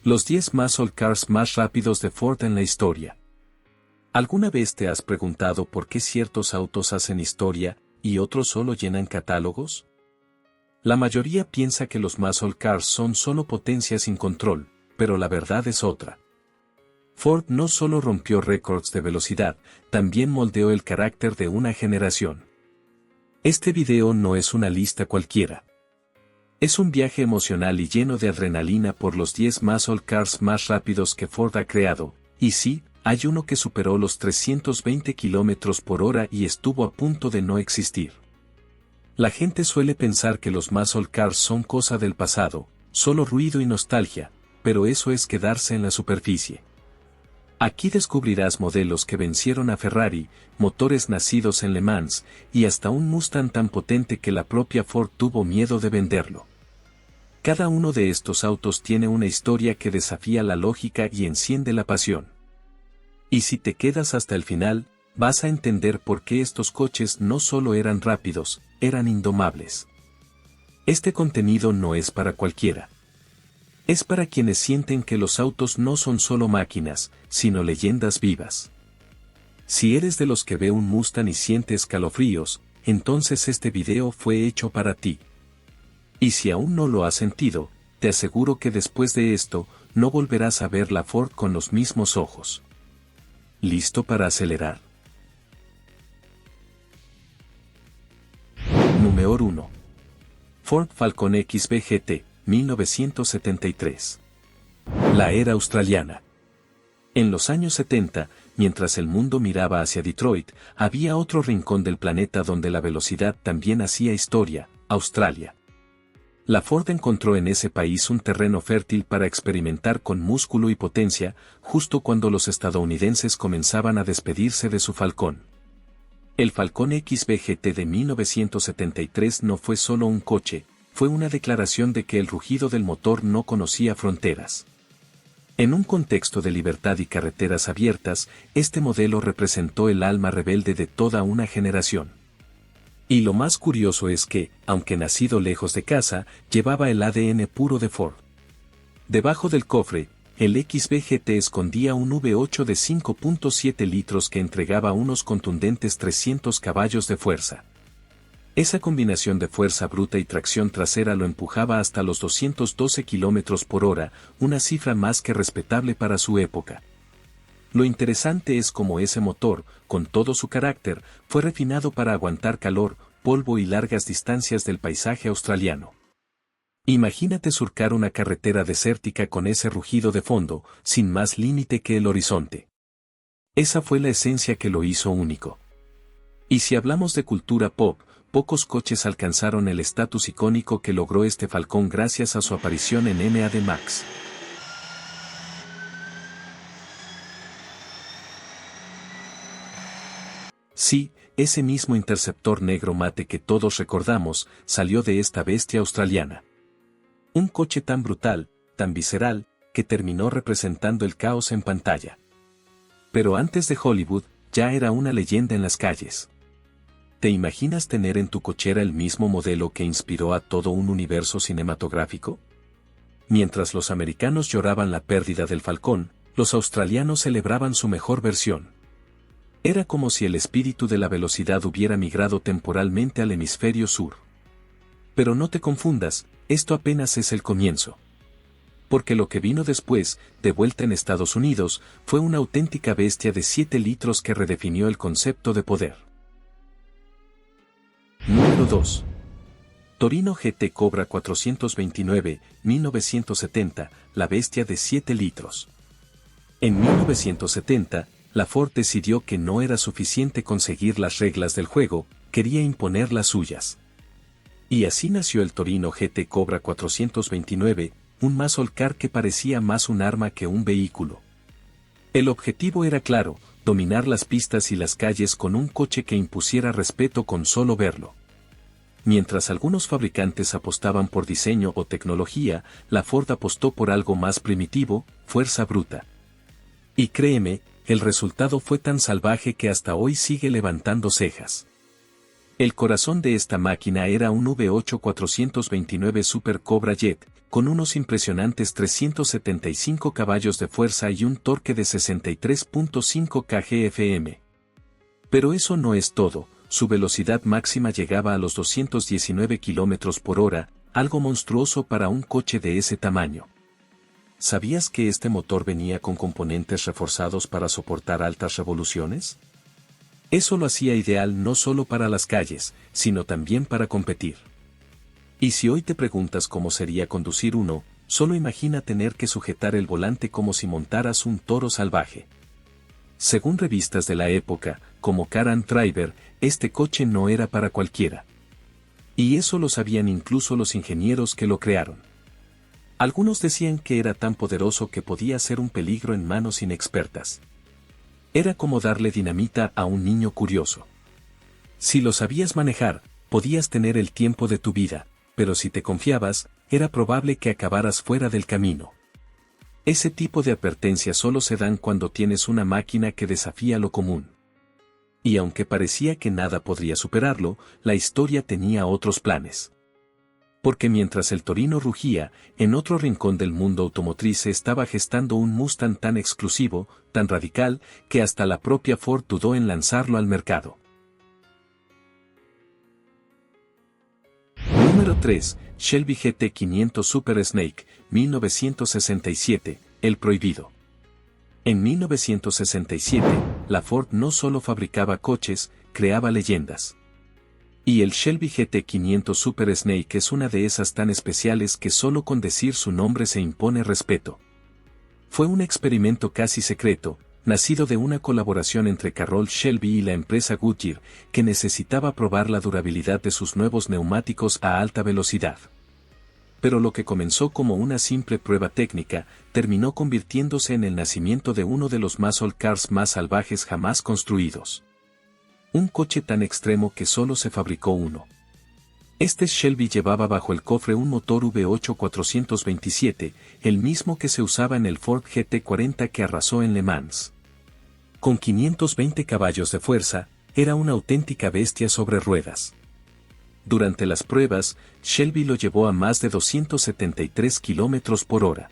Los 10 muscle cars más rápidos de Ford en la historia. ¿Alguna vez te has preguntado por qué ciertos autos hacen historia y otros solo llenan catálogos? La mayoría piensa que los muscle cars son solo potencia sin control, pero la verdad es otra. Ford no solo rompió récords de velocidad, también moldeó el carácter de una generación. Este video no es una lista cualquiera. Es un viaje emocional y lleno de adrenalina por los 10 muscle cars más rápidos que Ford ha creado, y sí, hay uno que superó los 320 km/h y estuvo a punto de no existir. La gente suele pensar que los muscle cars son cosa del pasado, solo ruido y nostalgia, pero eso es quedarse en la superficie. Aquí descubrirás modelos que vencieron a Ferrari, motores nacidos en Le Mans, y hasta un Mustang tan potente que la propia Ford tuvo miedo de venderlo. Cada uno de estos autos tiene una historia que desafía la lógica y enciende la pasión. Y si te quedas hasta el final, vas a entender por qué estos coches no solo eran rápidos, eran indomables. Este contenido no es para cualquiera. Es para quienes sienten que los autos no son solo máquinas, sino leyendas vivas. Si eres de los que ve un Mustang y siente escalofríos, entonces este video fue hecho para ti. Y si aún no lo has sentido, te aseguro que después de esto, no volverás a ver la Ford con los mismos ojos. ¿Listo para acelerar? Número 1. Ford Falcon XB GT, 1973. La era australiana. En los años 70, mientras el mundo miraba hacia Detroit, había otro rincón del planeta donde la velocidad también hacía historia, Australia. La Ford encontró en ese país un terreno fértil para experimentar con músculo y potencia, justo cuando los estadounidenses comenzaban a despedirse de su Falcón. El Falcon XB GT de 1973 no fue solo un coche, fue una declaración de que el rugido del motor no conocía fronteras. En un contexto de libertad y carreteras abiertas, este modelo representó el alma rebelde de toda una generación. Y lo más curioso es que, aunque nacido lejos de casa, llevaba el ADN puro de Ford. Debajo del cofre, el XB GT escondía un V8 de 5.7 litros que entregaba unos contundentes 300 caballos de fuerza. Esa combinación de fuerza bruta y tracción trasera lo empujaba hasta los 212 km/h, una cifra más que respetable para su época. Lo interesante es cómo ese motor, con todo su carácter, fue refinado para aguantar calor, polvo y largas distancias del paisaje australiano. Imagínate surcar una carretera desértica con ese rugido de fondo, sin más límite que el horizonte. Esa fue la esencia que lo hizo único. Y si hablamos de cultura pop, pocos coches alcanzaron el estatus icónico que logró este Falcón gracias a su aparición en Mad Max. Sí, ese mismo interceptor negro mate que todos recordamos, salió de esta bestia australiana. Un coche tan brutal, tan visceral, que terminó representando el caos en pantalla. Pero antes de Hollywood, ya era una leyenda en las calles. ¿Te imaginas tener en tu cochera el mismo modelo que inspiró a todo un universo cinematográfico? Mientras los americanos lloraban la pérdida del Falcón, los australianos celebraban su mejor versión. Era como si el espíritu de la velocidad hubiera migrado temporalmente al hemisferio sur. Pero no te confundas, esto apenas es el comienzo. Porque lo que vino después, de vuelta en Estados Unidos, fue una auténtica bestia de 7 litros que redefinió el concepto de poder. Número 2. Torino GT Cobra 429, 1970, la bestia de 7 litros. En 1970, la Ford decidió que no era suficiente conseguir las reglas del juego, quería imponer las suyas. Y así nació el Torino GT Cobra 429, un muscle car que parecía más un arma que un vehículo. El objetivo era claro, dominar las pistas y las calles con un coche que impusiera respeto con solo verlo. Mientras algunos fabricantes apostaban por diseño o tecnología, la Ford apostó por algo más primitivo, fuerza bruta. Y créeme, el resultado fue tan salvaje que hasta hoy sigue levantando cejas. El corazón de esta máquina era un V8 429 Super Cobra Jet, con unos impresionantes 375 caballos de fuerza y un torque de 63.5 kgfm. Pero eso no es todo, su velocidad máxima llegaba a los 219 km por hora, algo monstruoso para un coche de ese tamaño. ¿Sabías que este motor venía con componentes reforzados para soportar altas revoluciones? Eso lo hacía ideal no solo para las calles, sino también para competir. Y si hoy te preguntas cómo sería conducir uno, solo imagina tener que sujetar el volante como si montaras un toro salvaje. Según revistas de la época, como Car and Driver, este coche no era para cualquiera. Y eso lo sabían incluso los ingenieros que lo crearon. Algunos decían que era tan poderoso que podía ser un peligro en manos inexpertas. Era como darle dinamita a un niño curioso. Si lo sabías manejar, podías tener el tiempo de tu vida, pero si te confiabas, era probable que acabaras fuera del camino. Ese tipo de advertencias solo se dan cuando tienes una máquina que desafía lo común. Y aunque parecía que nada podría superarlo, la historia tenía otros planes. Porque mientras el Torino rugía, en otro rincón del mundo automotriz se estaba gestando un Mustang tan exclusivo, tan radical, que hasta la propia Ford dudó en lanzarlo al mercado. Número 3. Shelby GT500 Super Snake, 1967, el prohibido. En 1967, la Ford no solo fabricaba coches, creaba leyendas. Y el Shelby GT500 Super Snake es una de esas tan especiales que solo con decir su nombre se impone respeto. Fue un experimento casi secreto, nacido de una colaboración entre Carroll Shelby y la empresa Goodyear, que necesitaba probar la durabilidad de sus nuevos neumáticos a alta velocidad. Pero lo que comenzó como una simple prueba técnica, terminó convirtiéndose en el nacimiento de uno de los muscle cars más salvajes jamás construidos. Un coche tan extremo que solo se fabricó uno. Este Shelby llevaba bajo el cofre un motor V8 427, el mismo que se usaba en el Ford GT40 que arrasó en Le Mans. Con 520 caballos de fuerza, era una auténtica bestia sobre ruedas. Durante las pruebas, Shelby lo llevó a más de 273 km por hora.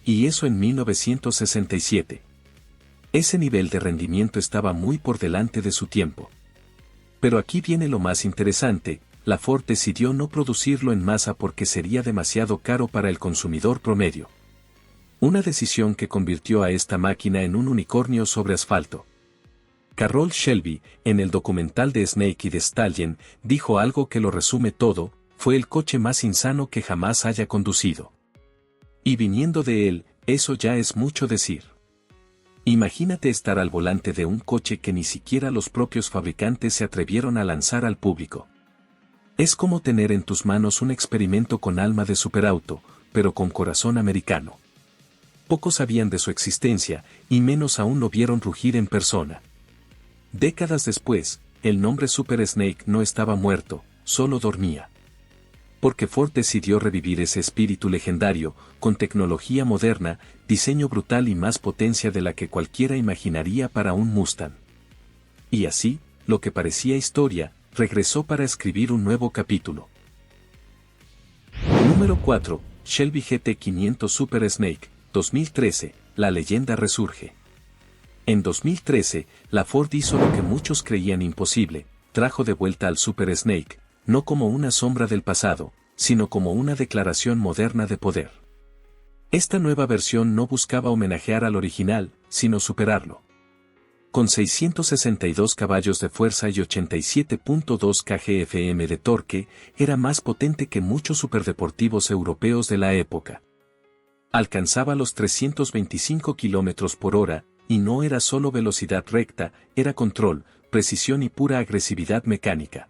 Y eso en 1967. Ese nivel de rendimiento estaba muy por delante de su tiempo. Pero aquí viene lo más interesante, la Ford decidió no producirlo en masa porque sería demasiado caro para el consumidor promedio. Una decisión que convirtió a esta máquina en un unicornio sobre asfalto. Carroll Shelby, en el documental de Snake y de Stallion, dijo algo que lo resume todo: fue el coche más insano que jamás haya conducido. Y viniendo de él, eso ya es mucho decir. Imagínate estar al volante de un coche que ni siquiera los propios fabricantes se atrevieron a lanzar al público. Es como tener en tus manos un experimento con alma de superauto, pero con corazón americano. Pocos sabían de su existencia, y menos aún lo vieron rugir en persona. Décadas después, el nombre Super Snake no estaba muerto, solo dormía. Porque Ford decidió revivir ese espíritu legendario, con tecnología moderna, diseño brutal y más potencia de la que cualquiera imaginaría para un Mustang. Y así, lo que parecía historia, regresó para escribir un nuevo capítulo. Número 4. Shelby GT500 Super Snake, 2013, la leyenda resurge. En 2013, la Ford hizo lo que muchos creían imposible, trajo de vuelta al Super Snake, no como una sombra del pasado, sino como una declaración moderna de poder. Esta nueva versión no buscaba homenajear al original, sino superarlo. Con 662 caballos de fuerza y 87.2 kgfm de torque, era más potente que muchos superdeportivos europeos de la época. Alcanzaba los 325 km por hora, y no era solo velocidad recta, era control, precisión y pura agresividad mecánica.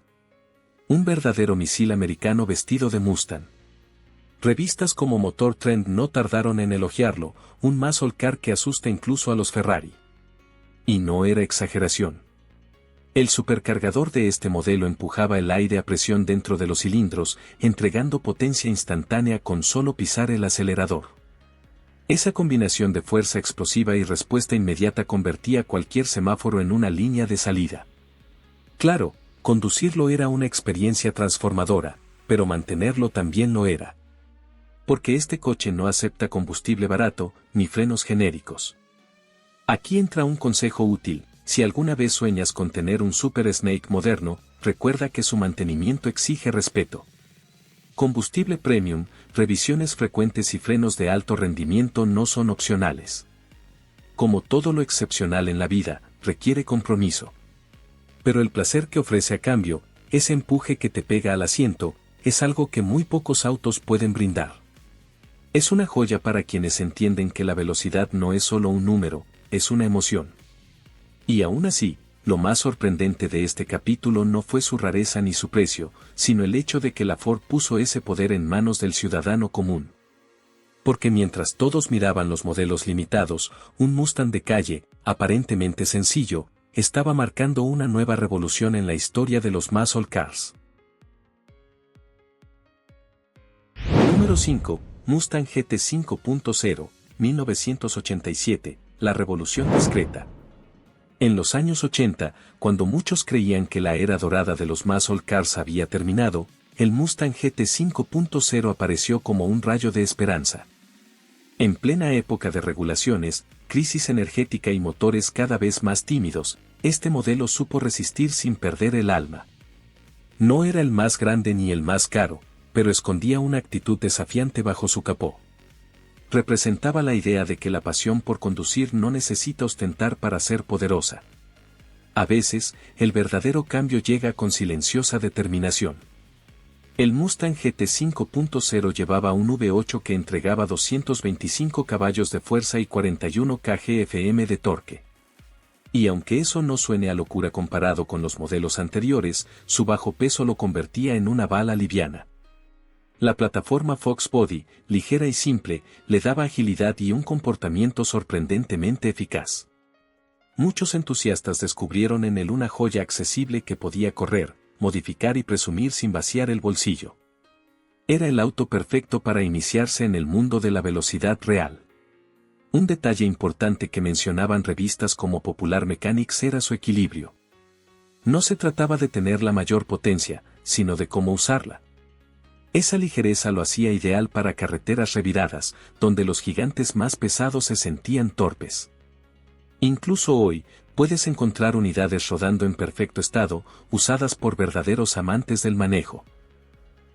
Un verdadero misil americano vestido de Mustang. Revistas como Motor Trend no tardaron en elogiarlo, un muscle car que asusta incluso a los Ferrari. Y no era exageración. El supercargador de este modelo empujaba el aire a presión dentro de los cilindros, entregando potencia instantánea con solo pisar el acelerador. Esa combinación de fuerza explosiva y respuesta inmediata convertía cualquier semáforo en una línea de salida. Claro, conducirlo era una experiencia transformadora, pero mantenerlo también lo era. Porque este coche no acepta combustible barato, ni frenos genéricos. Aquí entra un consejo útil: si alguna vez sueñas con tener un Super Snake moderno, recuerda que su mantenimiento exige respeto. Combustible premium, revisiones frecuentes y frenos de alto rendimiento no son opcionales. Como todo lo excepcional en la vida, requiere compromiso. Pero el placer que ofrece a cambio, ese empuje que te pega al asiento, es algo que muy pocos autos pueden brindar. Es una joya para quienes entienden que la velocidad no es solo un número, es una emoción. Y aún así, lo más sorprendente de este capítulo no fue su rareza ni su precio, sino el hecho de que la Ford puso ese poder en manos del ciudadano común. Porque mientras todos miraban los modelos limitados, un Mustang de calle, aparentemente sencillo, estaba marcando una nueva revolución en la historia de los muscle cars. Número 5. Mustang GT 5.0, 1987, la revolución discreta. En los años 80, cuando muchos creían que la era dorada de los muscle cars había terminado, el Mustang GT 5.0 apareció como un rayo de esperanza. En plena época de regulaciones, crisis energética y motores cada vez más tímidos, este modelo supo resistir sin perder el alma. No era el más grande ni el más caro, pero escondía una actitud desafiante bajo su capó. Representaba la idea de que la pasión por conducir no necesita ostentar para ser poderosa. A veces, el verdadero cambio llega con silenciosa determinación. El Mustang GT 5.0 llevaba un V8 que entregaba 225 caballos de fuerza y 41 kgfm de torque. Y aunque eso no suene a locura comparado con los modelos anteriores, su bajo peso lo convertía en una bala liviana. La plataforma Fox Body, ligera y simple, le daba agilidad y un comportamiento sorprendentemente eficaz. Muchos entusiastas descubrieron en él una joya accesible que podía correr, modificar y presumir sin vaciar el bolsillo. Era el auto perfecto para iniciarse en el mundo de la velocidad real. Un detalle importante que mencionaban revistas como Popular Mechanics era su equilibrio. No se trataba de tener la mayor potencia, sino de cómo usarla. Esa ligereza lo hacía ideal para carreteras reviradas, donde los gigantes más pesados se sentían torpes. Incluso hoy, puedes encontrar unidades rodando en perfecto estado, usadas por verdaderos amantes del manejo.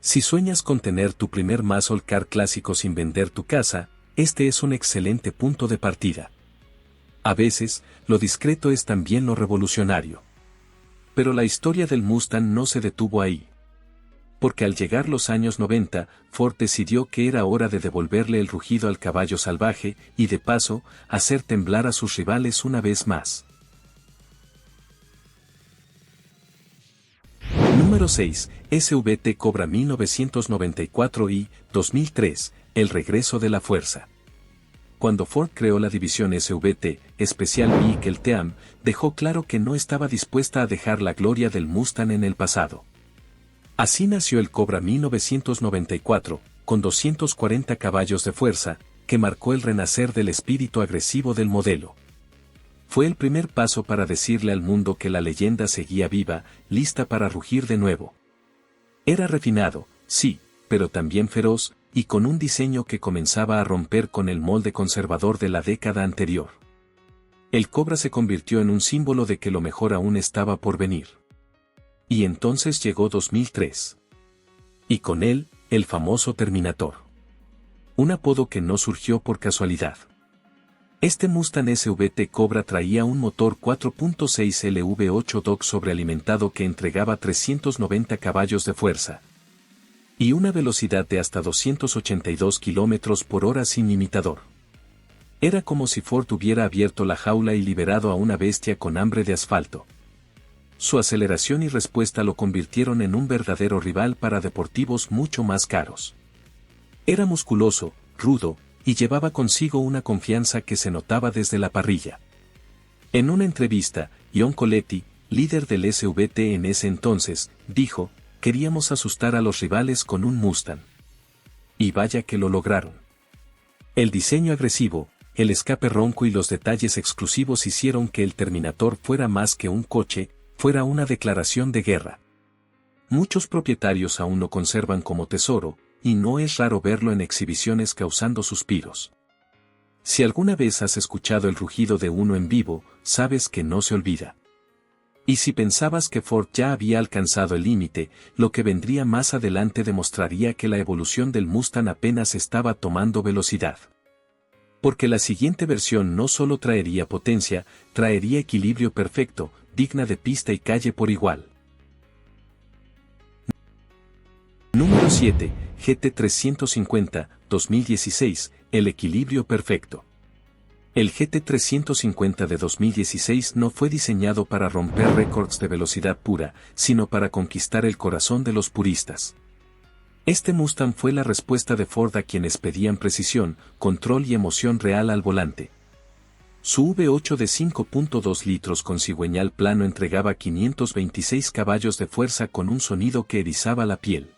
Si sueñas con tener tu primer muscle car clásico sin vender tu casa, este es un excelente punto de partida. A veces, lo discreto es también lo revolucionario. Pero la historia del Mustang no se detuvo ahí. Porque al llegar los años 90, Ford decidió que era hora de devolverle el rugido al caballo salvaje y de paso, hacer temblar a sus rivales una vez más. Número 6. SVT Cobra 1994 y 2003, el regreso de la fuerza. Cuando Ford creó la división SVT, Special Vehicle Team, dejó claro que no estaba dispuesta a dejar la gloria del Mustang en el pasado. Así nació el Cobra 1994, con 240 caballos de fuerza, que marcó el renacer del espíritu agresivo del modelo. Fue el primer paso para decirle al mundo que la leyenda seguía viva, lista para rugir de nuevo. Era refinado, sí, pero también feroz, y con un diseño que comenzaba a romper con el molde conservador de la década anterior. El Cobra se convirtió en un símbolo de que lo mejor aún estaba por venir. Y entonces llegó 2003. Y con él, el famoso Terminator. Un apodo que no surgió por casualidad. Este Mustang SVT Cobra traía un motor 4.6 LV8 DOG sobrealimentado que entregaba 390 caballos de fuerza. Y una velocidad de hasta 282 km por hora sin limitador. Era como si Ford hubiera abierto la jaula y liberado a una bestia con hambre de asfalto. Su aceleración y respuesta lo convirtieron en un verdadero rival para deportivos mucho más caros. Era musculoso, rudo, y llevaba consigo una confianza que se notaba desde la parrilla. En una entrevista, John Coletti, líder del SVT en ese entonces, dijo: "Queríamos asustar a los rivales con un Mustang. Y vaya que lo lograron". El diseño agresivo, el escape ronco y los detalles exclusivos hicieron que el Terminator fuera más que un coche, fuera una declaración de guerra. Muchos propietarios aún lo conservan como tesoro, y no es raro verlo en exhibiciones causando suspiros. Si alguna vez has escuchado el rugido de uno en vivo, sabes que no se olvida. Y si pensabas que Ford ya había alcanzado el límite, lo que vendría más adelante demostraría que la evolución del Mustang apenas estaba tomando velocidad. Porque la siguiente versión no solo traería potencia, traería equilibrio perfecto, digna de pista y calle por igual. Número 7, GT350, 2016, el equilibrio perfecto. El GT350 de 2016 no fue diseñado para romper récords de velocidad pura, sino para conquistar el corazón de los puristas. Este Mustang fue la respuesta de Ford a quienes pedían precisión, control y emoción real al volante. Su V8 de 5.2 litros con cigüeñal plano entregaba 526 caballos de fuerza con un sonido que erizaba la piel.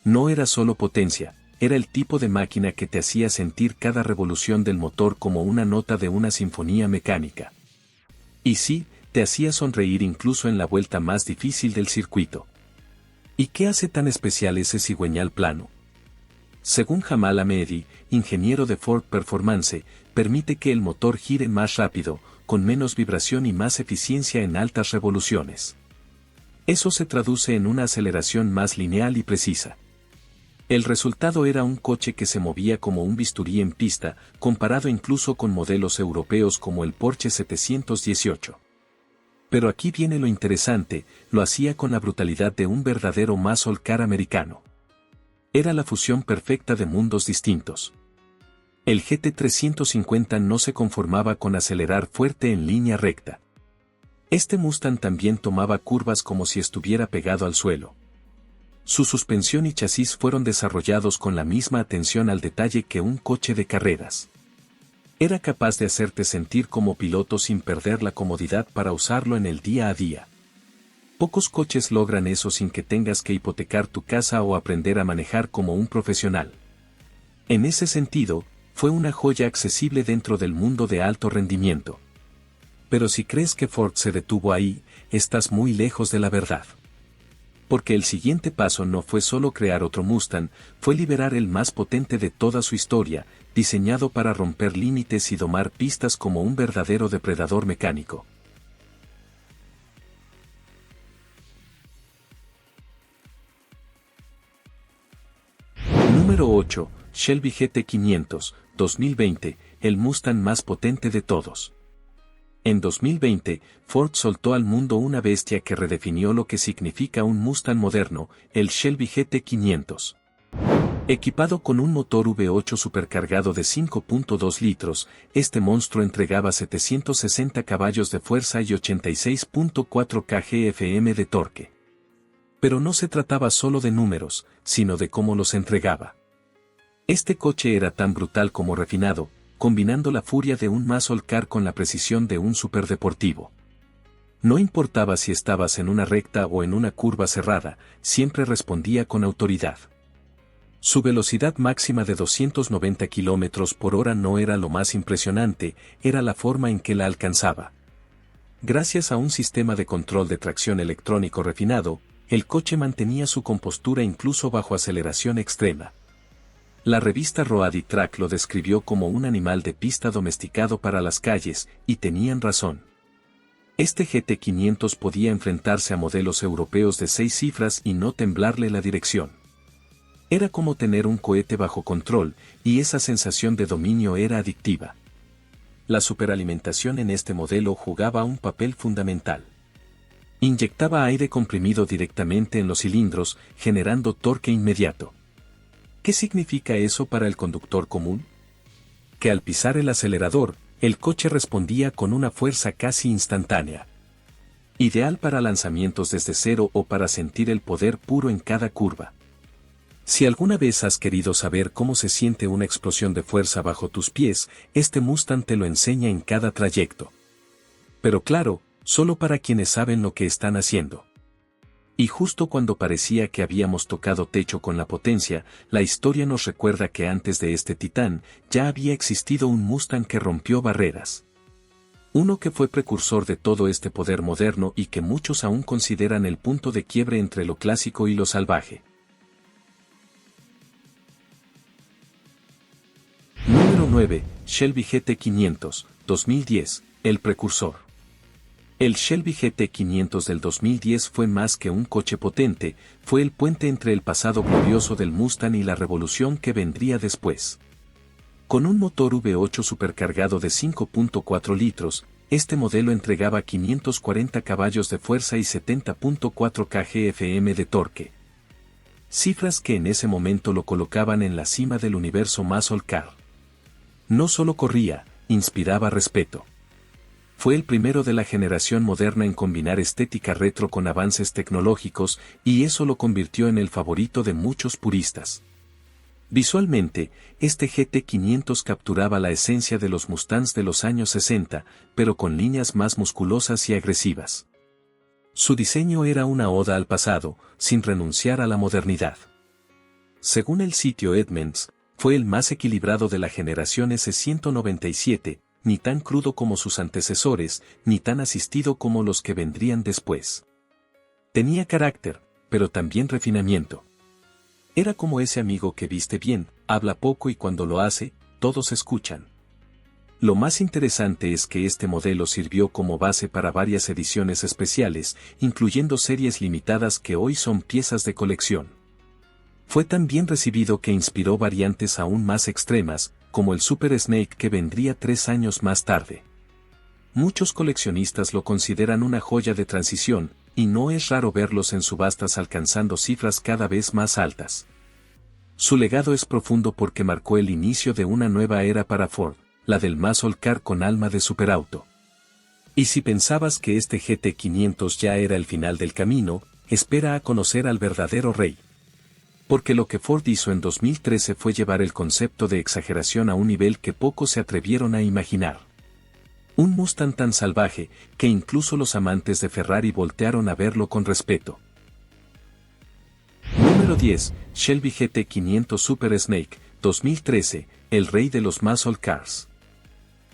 No era solo potencia, era el tipo de máquina que te hacía sentir cada revolución del motor como una nota de una sinfonía mecánica. Y sí, te hacía sonreír incluso en la vuelta más difícil del circuito. ¿Y qué hace tan especial ese cigüeñal plano? Según Jamal Ahmedi, ingeniero de Ford Performance, permite que el motor gire más rápido, con menos vibración y más eficiencia en altas revoluciones. Eso se traduce en una aceleración más lineal y precisa. El resultado era un coche que se movía como un bisturí en pista, comparado incluso con modelos europeos como el Porsche 718. Pero aquí viene lo interesante, lo hacía con la brutalidad de un verdadero muscle car americano. Era la fusión perfecta de mundos distintos. El GT350 no se conformaba con acelerar fuerte en línea recta. Este Mustang también tomaba curvas como si estuviera pegado al suelo. Su suspensión y chasis fueron desarrollados con la misma atención al detalle que un coche de carreras. Era capaz de hacerte sentir como piloto sin perder la comodidad para usarlo en el día a día. Pocos coches logran eso sin que tengas que hipotecar tu casa o aprender a manejar como un profesional. En ese sentido, fue una joya accesible dentro del mundo de alto rendimiento. Pero si crees que Ford se detuvo ahí, estás muy lejos de la verdad. Porque el siguiente paso no fue solo crear otro Mustang, fue liberar el más potente de toda su historia, diseñado para romper límites y domar pistas como un verdadero depredador mecánico. Número 8, Shelby GT500, 2020, el Mustang más potente de todos. En 2020, Ford soltó al mundo una bestia que redefinió lo que significa un Mustang moderno, el Shelby GT500. Equipado con un motor V8 supercargado de 5.2 litros, este monstruo entregaba 760 caballos de fuerza y 86.4 kgfm de torque. Pero no se trataba solo de números, sino de cómo los entregaba. Este coche era tan brutal como refinado, combinando la furia de un muscle car con la precisión de un superdeportivo. No importaba si estabas en una recta o en una curva cerrada, siempre respondía con autoridad. Su velocidad máxima de 290 km por hora no era lo más impresionante, era la forma en que la alcanzaba. Gracias a un sistema de control de tracción electrónico refinado, el coche mantenía su compostura incluso bajo aceleración extrema. La revista Road Track lo describió como un animal de pista domesticado para las calles, y tenían razón. Este GT500 podía enfrentarse a modelos europeos de 6 cifras y no temblarle la dirección. Era como tener un cohete bajo control, y esa sensación de dominio era adictiva. La superalimentación en este modelo jugaba un papel fundamental. Inyectaba aire comprimido directamente en los cilindros, generando torque inmediato. ¿Qué significa eso para el conductor común? Que al pisar el acelerador, el coche respondía con una fuerza casi instantánea. Ideal para lanzamientos desde cero o para sentir el poder puro en cada curva. Si alguna vez has querido saber cómo se siente una explosión de fuerza bajo tus pies, este Mustang te lo enseña en cada trayecto. Pero claro, solo para quienes saben lo que están haciendo. Y justo cuando parecía que habíamos tocado techo con la potencia, la historia nos recuerda que antes de este titán, ya había existido un Mustang que rompió barreras. Uno que fue precursor de todo este poder moderno y que muchos aún consideran el punto de quiebre entre lo clásico y lo salvaje. Número 9. Shelby GT500, 2010, el precursor. El Shelby GT500 del 2010 fue más que un coche potente, fue el puente entre el pasado glorioso del Mustang y la revolución que vendría después. Con un motor V8 supercargado de 5.4 litros, este modelo entregaba 540 caballos de fuerza y 70.4 kgfm de torque. Cifras que en ese momento lo colocaban en la cima del universo muscle car. No solo corría, inspiraba respeto. Fue el primero de la generación moderna en combinar estética retro con avances tecnológicos, y eso lo convirtió en el favorito de muchos puristas. Visualmente, este GT500 capturaba la esencia de los Mustangs de los años 60, pero con líneas más musculosas y agresivas. Su diseño era una oda al pasado, sin renunciar a la modernidad. Según el sitio Edmunds, fue el más equilibrado de la generación S197, ni tan crudo como sus antecesores, ni tan asistido como los que vendrían después. Tenía carácter, pero también refinamiento. Era como ese amigo que viste bien, habla poco y cuando lo hace, todos escuchan. Lo más interesante es que este modelo sirvió como base para varias ediciones especiales, incluyendo series limitadas que hoy son piezas de colección. Fue tan bien recibido que inspiró variantes aún más extremas, como el Super Snake que vendría 3 años más tarde. Muchos coleccionistas lo consideran una joya de transición, y no es raro verlos en subastas alcanzando cifras cada vez más altas. Su legado es profundo porque marcó el inicio de una nueva era para Ford, la del muscle car con alma de superauto. Y si pensabas que este GT500 ya era el final del camino, espera a conocer al verdadero rey. Porque lo que Ford hizo en 2013 fue llevar el concepto de exageración a un nivel que pocos se atrevieron a imaginar. Un Mustang tan salvaje, que incluso los amantes de Ferrari voltearon a verlo con respeto. Número 10. Shelby GT500 Super Snake, 2013, el rey de los muscle cars.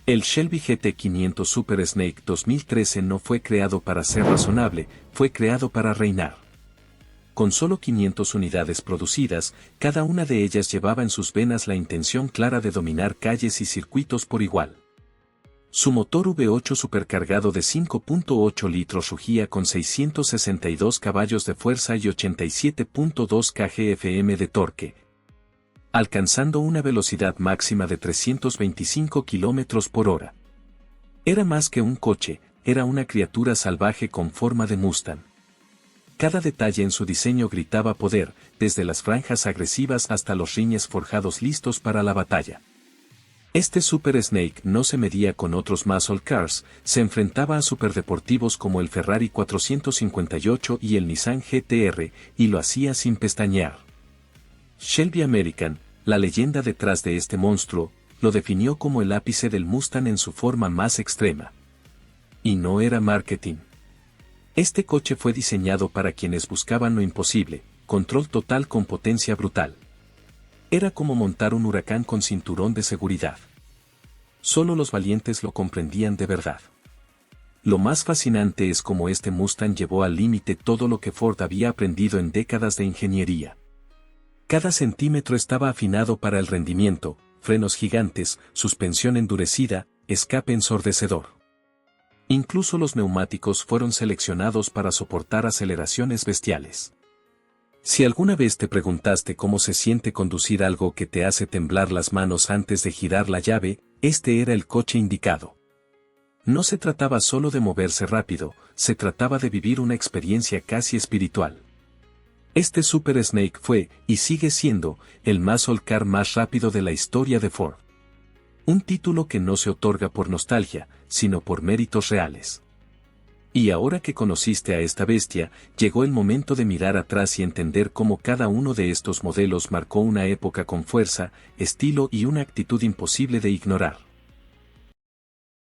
El Shelby GT500 Super Snake 2013 no fue creado para ser razonable, fue creado para reinar. Con solo 500 unidades producidas, cada una de ellas llevaba en sus venas la intención clara de dominar calles y circuitos por igual. Su motor V8 supercargado de 5.8 litros rugía con 662 caballos de fuerza y 87.2 kgfm de torque, alcanzando una velocidad máxima de 325 km por hora. Era más que un coche, era una criatura salvaje con forma de Mustang. Cada detalle en su diseño gritaba poder, desde las franjas agresivas hasta los rines forjados listos para la batalla. Este Super Snake no se medía con otros muscle cars, se enfrentaba a superdeportivos como el Ferrari 458 y el Nissan GT-R, y lo hacía sin pestañear. Shelby American, la leyenda detrás de este monstruo, lo definió como el ápice del Mustang en su forma más extrema. Y no era marketing. Este coche fue diseñado para quienes buscaban lo imposible, control total con potencia brutal. Era como montar un huracán con cinturón de seguridad. Solo los valientes lo comprendían de verdad. Lo más fascinante es cómo este Mustang llevó al límite todo lo que Ford había aprendido en décadas de ingeniería. Cada centímetro estaba afinado para el rendimiento, frenos gigantes, suspensión endurecida, escape ensordecedor. Incluso los neumáticos fueron seleccionados para soportar aceleraciones bestiales. Si alguna vez te preguntaste cómo se siente conducir algo que te hace temblar las manos antes de girar la llave, este era el coche indicado. No se trataba solo de moverse rápido, se trataba de vivir una experiencia casi espiritual. Este Super Snake fue, y sigue siendo, el muscle car más rápido de la historia de Ford. Un título que no se otorga por nostalgia, sino por méritos reales. Y ahora que conociste a esta bestia, llegó el momento de mirar atrás y entender cómo cada uno de estos modelos marcó una época con fuerza, estilo y una actitud imposible de ignorar.